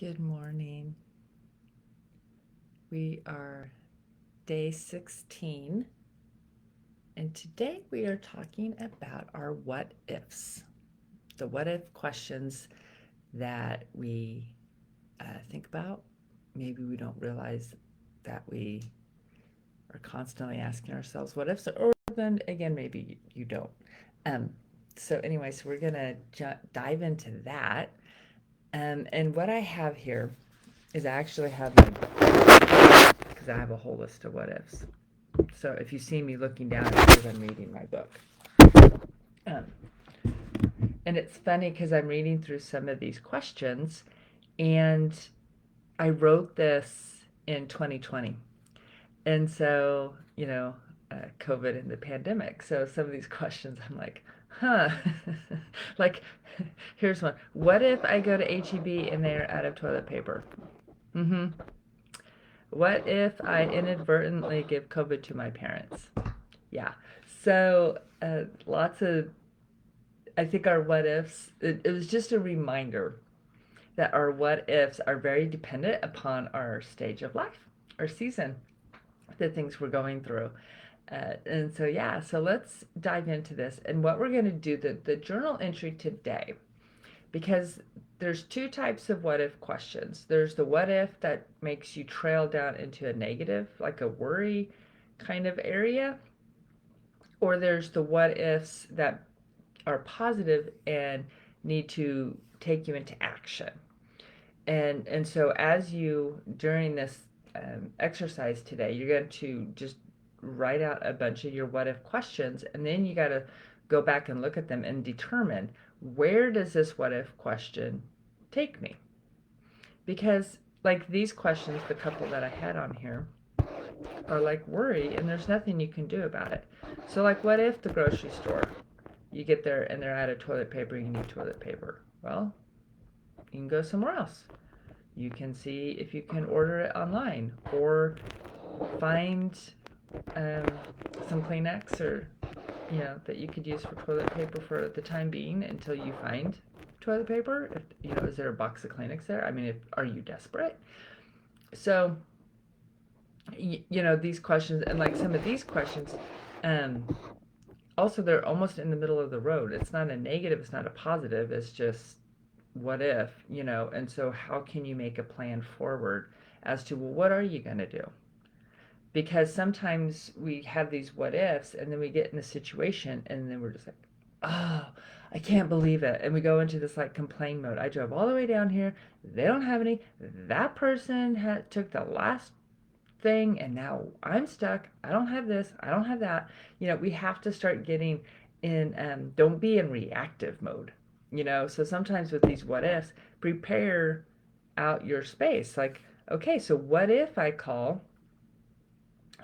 Good morning. We are day 16, and today we are talking about our what ifs. The what if questions that we think about. Maybe we don't realize that we are constantly asking ourselves what ifs, or then again, maybe you don't. Um, so we're going to dive into that. And what I have here is I actually have my because I have a whole list of what ifs. So if you see me looking down, it's because I'm reading my book. Um, and it's funny because I'm reading through some of these questions, and I wrote this in 2020. And so, COVID and the pandemic. So some of these questions, I'm like, huh. Like, here's one. What if I go to HEB and they're out of toilet paper? Mm-hmm. What if I inadvertently give COVID to my parents? Yeah. So lots of, I think our what ifs, it was just a reminder that our what ifs are very dependent upon our stage of life, our season, the things we're going through. So let's dive into this. And what we're going to do, the journal entry today, because there's two types of what if questions. There's the what if that makes you trail down into a negative, like a worry kind of area, or there's the what ifs that are positive and need to take you into action. And so as you during this exercise today, you're going to just write out a bunch of your what if questions, and then you got to go back and look at them and determine, where does this what if question take me? Because like these questions, the couple that I had on here, are like worry, and there's nothing you can do about it. So like, what if the grocery store, you get there and they're out of toilet paper, you need toilet paper? Well, you can go somewhere else. You can see if you can order it online, or find um, some Kleenex, or that you could use for toilet paper for the time being until you find toilet paper. If is there a box of Kleenex there? I mean, are you desperate? So these questions, and like some of these questions, um, also they're almost in the middle of the road. It's not a negative, it's not a positive, it's just what if, and so how can you make a plan forward as to, well, what are you going to do? Because sometimes we have these what ifs, and then we get in a situation and then we're just like, oh, I can't believe it, and we go into this like complain mode. I drove all the way down here, they don't have any, that person took the last thing, and now I'm stuck. I don't have this, I don't have that. We have to start getting in, don't be in reactive mode. So sometimes with these what ifs, prepare out your space. Like, okay, so what if I call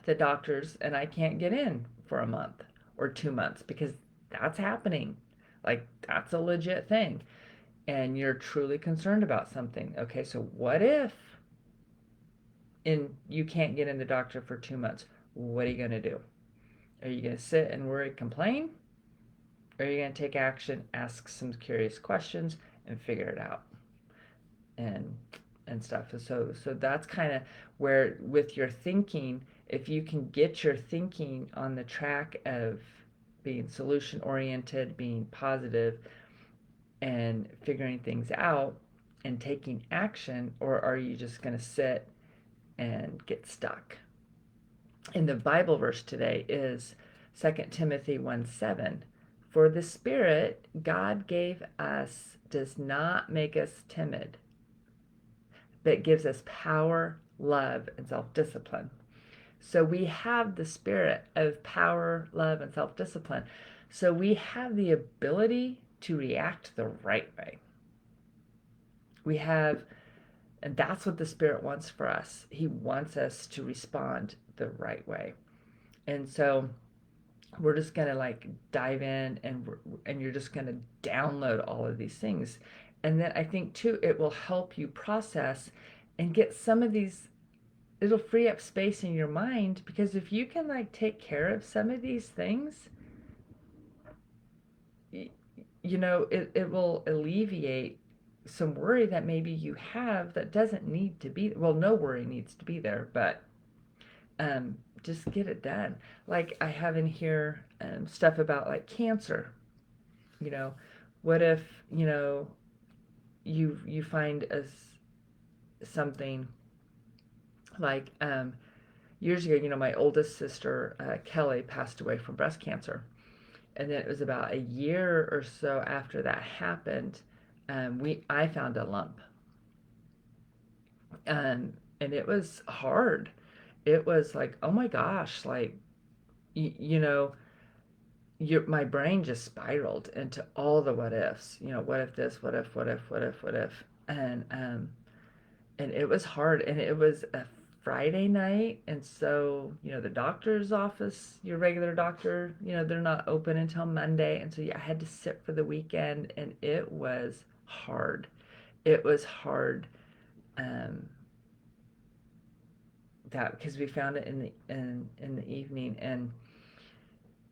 the doctors and I can't get in for a month or 2 months, because that's happening. Like, that's a legit thing. And you're truly concerned about something. Okay, so what if you can't get in the doctor for 2 months? What are you going to do? Are you going to sit and worry, complain? Or are you going to take action, ask some curious questions, and figure it out? And stuff. So that's kind of where, with your thinking, if you can get your thinking on the track of being solution oriented, being positive, and figuring things out and taking action, or are you just going to sit and get stuck? And the Bible verse today is 2 Timothy 1:7. For the Spirit God gave us does not make us timid, but gives us power, love, and self discipline. So we have the spirit of power, love, and self discipline. So we have the ability to react the right way. We have, and that's what the Spirit wants for us. He wants us to respond the right way. And so we're just going to like dive in, and you're just going to download all of these things. And then I think too, it will help you process and get some of these, it'll free up space in your mind, because if you can like take care of some of these things, it will alleviate some worry that maybe you have that doesn't need to be, well, no worry needs to be there, but just get it done. Like I have in here stuff about like cancer. You know, what if you find something like years ago. My oldest sister Kelly passed away from breast cancer, and then it was about a year or so after that happened. I found a lump, and it was hard. It was like, oh my gosh, like you know my brain just spiraled into all the what ifs. What if this? What if? What if? What if? What if? And it was hard. And it was a Friday night, and so the doctor's office, your regular doctor, they're not open until Monday, and so I had to sit for the weekend, and it was hard. It was hard. Um, that because we found it in the evening, and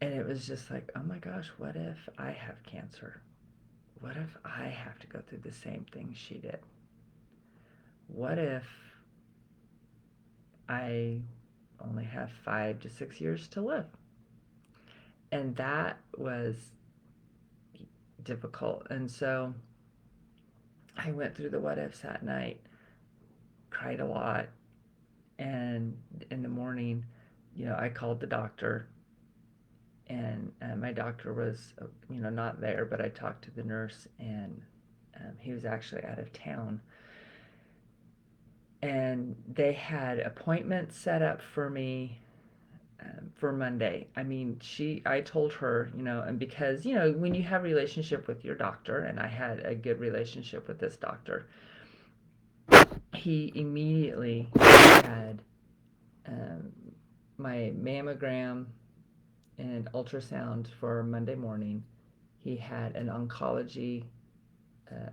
it was just like, oh my gosh, what if I have cancer? What if I have to go through the same thing she did? What if I only have 5 to 6 years to live? And that was difficult. And so I went through the what ifs that night, cried a lot, and in the morning, I called the doctor, and my doctor was, not there, but I talked to the nurse, and he was actually out of town. And they had appointments set up for me for Monday. I mean, I told her, and because, when you have a relationship with your doctor, and I had a good relationship with this doctor, he immediately had um, my mammogram and ultrasound for Monday morning. He had an oncology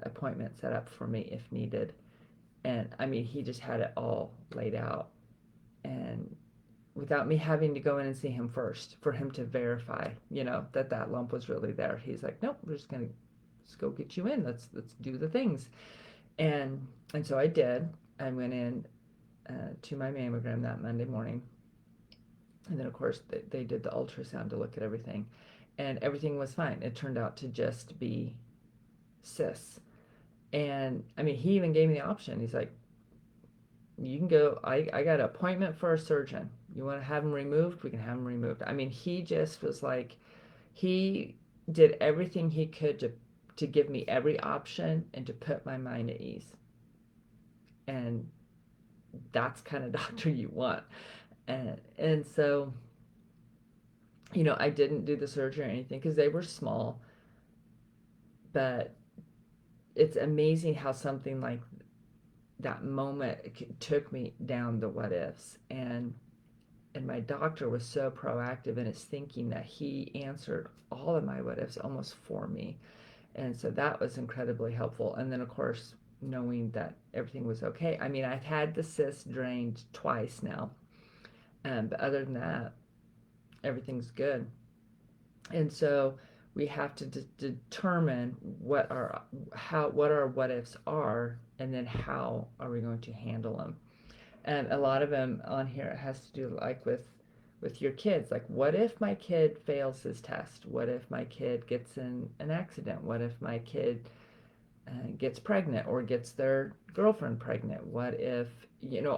appointment set up for me if needed. And I mean, he just had it all laid out. And without me having to go in and see him first for him to verify, that lump was really there. He's like, nope, we're just gonna go get you in. Let's do the things. And so I did. I went in to my mammogram that Monday morning, and then of course they did the ultrasound to look at everything, and everything was fine. It turned out to just be cysts. And I mean, he even gave me the option. He's like, you can go. I got an appointment for a surgeon. You want to have them removed? We can have them removed. I mean, he just was like, he did everything he could to give me every option and to put my mind at ease. And that's kind of doctor you want. And so, I didn't do the surgery or anything because they were small. But it's amazing how something like that moment took me down the what ifs. And my doctor was so proactive in his thinking that he answered all of my what ifs almost for me. And so that was incredibly helpful. And then, of course, knowing that everything was okay. I mean, I've had the cyst drained twice now. But other than that, everything's good. And so we have to determine what our what ifs are, and then how are we going to handle them. And a lot of them on here has to do like with your kids. Like, what if my kid fails his test? What if my kid gets in an accident? What if my kid gets pregnant or gets their girlfriend pregnant? What if,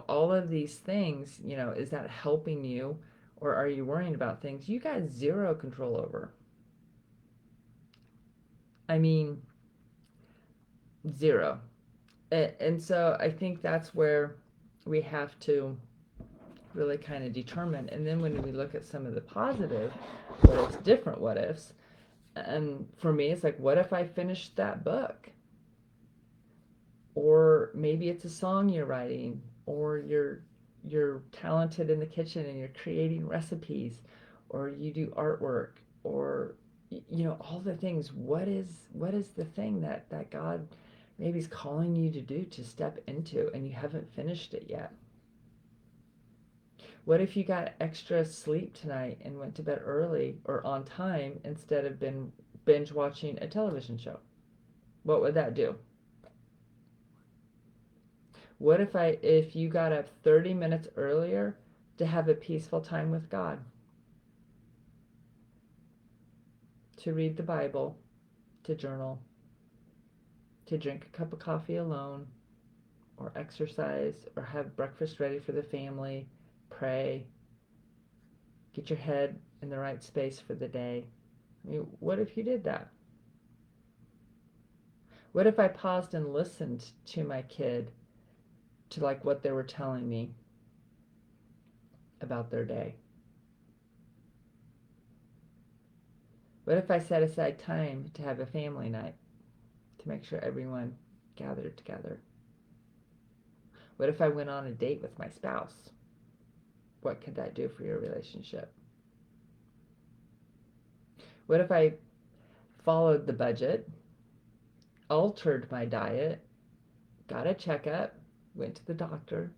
all of these things, is that helping you, or are you worrying about things you got zero control over? I mean, zero. And so I think that's where we have to really kind of determine. And then when we look at some of the positive what ifs, different what ifs, and for me, it's like, what if I finished that book? Or maybe it's a song you're writing, or you're talented in the kitchen and you're creating recipes, or you do artwork, or all the things. What is the thing that God maybe is calling you to do, to step into, and you haven't finished it yet? What if you got extra sleep tonight and went to bed early or on time instead of binge watching a television show? What would that do? What if you got up 30 minutes earlier to have a peaceful time with God? To read the Bible, to journal, to drink a cup of coffee alone, or exercise, or have breakfast ready for the family, pray, get your head in the right space for the day. I mean, what if you did that? What if I paused and listened to my kid, to like what they were telling me about their day? What if I set aside time to have a family night, to make sure everyone gathered together? What if I went on a date with my spouse? What could that do for your relationship? What if I followed the budget, altered my diet, got a checkup, went to the doctor,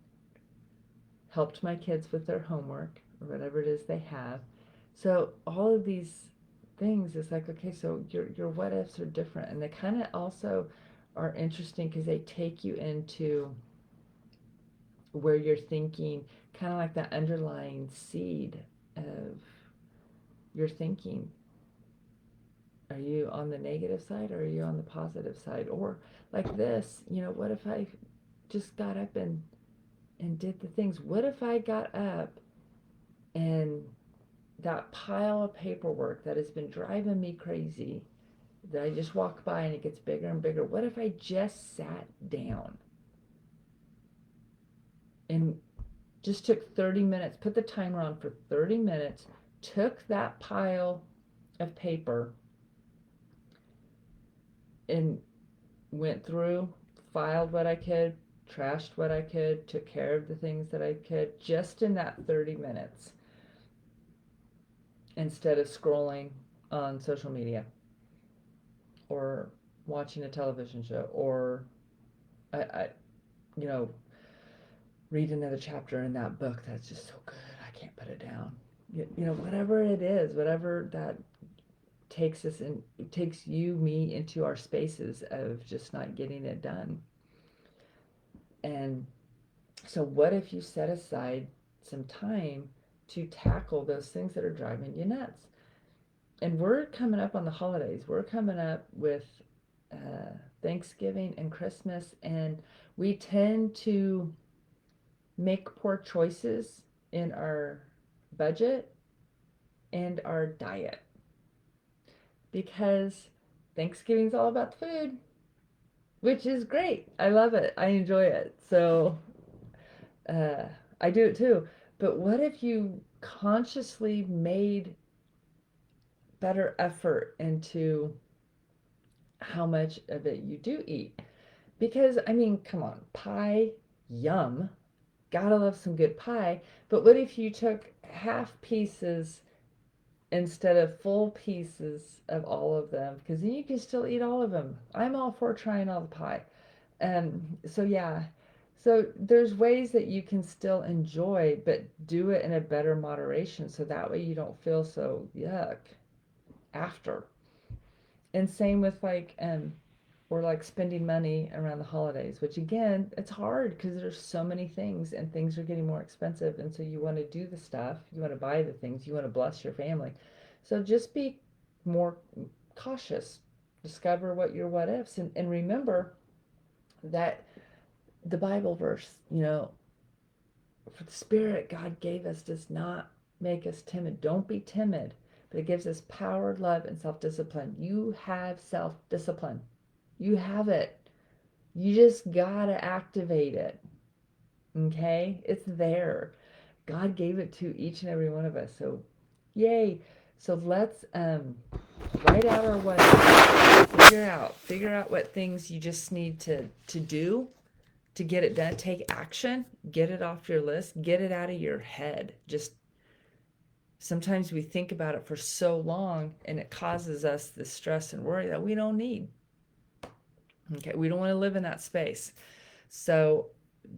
helped my kids with their homework or whatever it is they have? So all of these things is like, okay, so your what ifs are different, and they kind of also are interesting because they take you into where you're thinking, kind of like that underlying seed of your thinking. Are you on the negative side, or are you on the positive side? Or like this, what if I just got up and did the things? What if I got up and that pile of paperwork that has been driving me crazy, that I just walk by and it gets bigger and bigger, what if I just sat down and just took 30 minutes, put the timer on for 30 minutes, took that pile of paper and went through, filed what I could, trashed what I could, took care of the things that I could, just in that 30 minutes, instead of scrolling on social media or watching a television show, or I read another chapter in that book that's just so good I can't put it down. Whatever it is, whatever that takes us in, takes you, me, into our spaces of just not getting it done. And so what if you set aside some time to tackle those things that are driving you nuts? And we're coming up on the holidays. We're coming up with Thanksgiving and Christmas, and we tend to make poor choices in our budget and our diet, because Thanksgiving's all about the food, which is great. I love it. I enjoy it. So I do it too. But what if you consciously made better effort into how much of it you do eat? Because, I mean, come on, pie, yum. Gotta love some good pie. But what if you took half pieces instead of full pieces of all of them? Because then you can still eat all of them. I'm all for trying all the pie. So yeah, so there's ways that you can still enjoy, but do it in a better moderation, so that way you don't feel so yuck after. And same with or like spending money around the holidays, which again, it's hard because there's so many things and things are getting more expensive, and so you want to do the stuff, you want to buy the things, you want to bless your family. So just be more cautious, discover what your what ifs, and remember that the Bible verse, for the spirit God gave us does not make us timid. Don't be timid, but it gives us power, love, and self-discipline. You have self-discipline. You have it. You just gotta activate it. Okay? It's there. God gave it to each and every one of us. So, yay. So let's write out our what. Figure out what things you just need to do to get it done. Take action, get it off your list, get it out of your head. Just sometimes we think about it for so long and it causes us the stress and worry that we don't need. Okay, we don't want to live in that space. So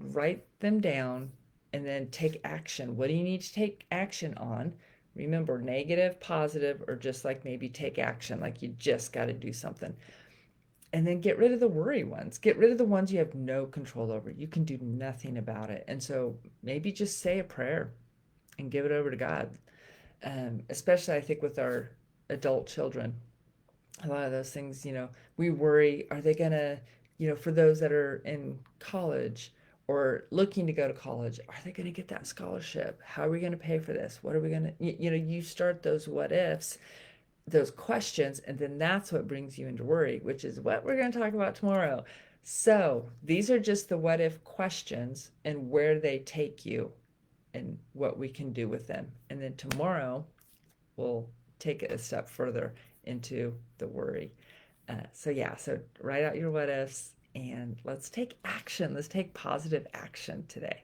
write them down and then take action. What do you need to take action on? Remember, negative, positive, or just like maybe take action, like you just got to do something. And then get rid of the worry ones. Get rid of the ones you have no control over. You can do nothing about it. And so maybe just say a prayer and give it over to God. Especially, I think, with our adult children, a lot of those things, we worry, are they going to, for those that are in college or looking to go to college, are they going to get that scholarship? How are we going to pay for this? What are we going to, you start those what ifs, those questions, and then that's what brings you into worry, which is what we're going to talk about tomorrow. So these are just the what if questions and where they take you and what we can do with them. And then tomorrow we'll take it a step further into the worry. So write out your what ifs and let's take action. Let's take positive action today.